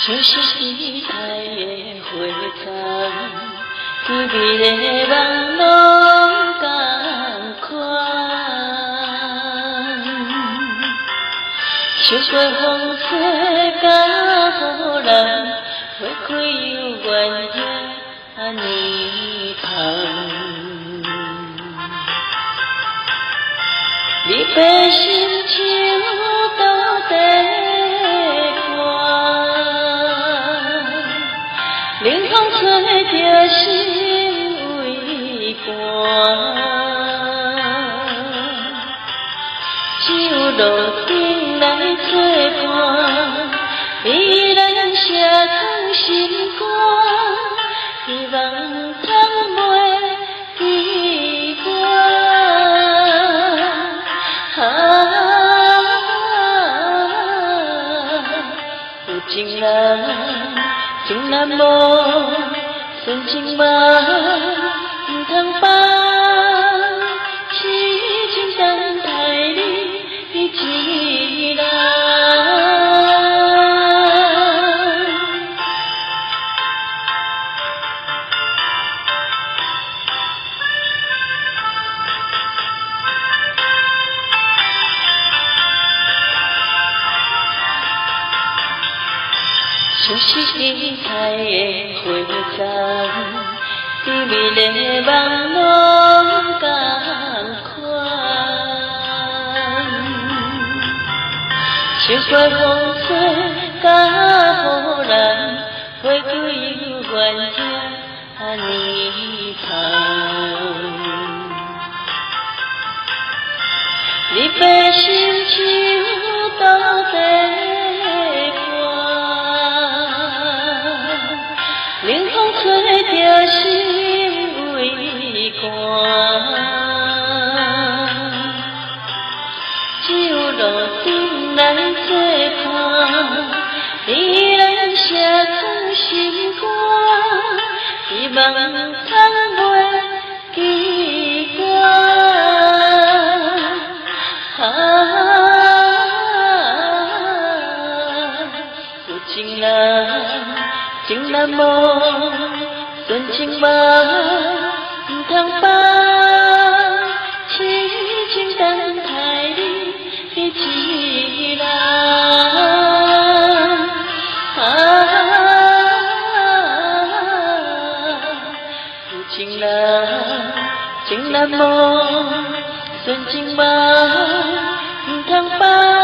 就是期待的花丛，天边的梦拢同款。秋过风吹甲予人，花开又原野安尼香。你的心情到底冷风吹着心为寒，只有路顶来作伴，为咱写藏心肝，希望总袂记我。有情人。情难无，纯情梦，唔通放，痴情等待你一人。就是期待的花丛，甜蜜的梦拢同款。秋过风吹甲予人，花开又原野安尼香。你的心情到底？冷风吹着心为寒，只有路顶来作伴，为咱写藏心肝，希望总袂记我。有情人。情难无，纯情梦，唔通放，痴情等待你一人。有情人，情难无，纯情梦，唔通放。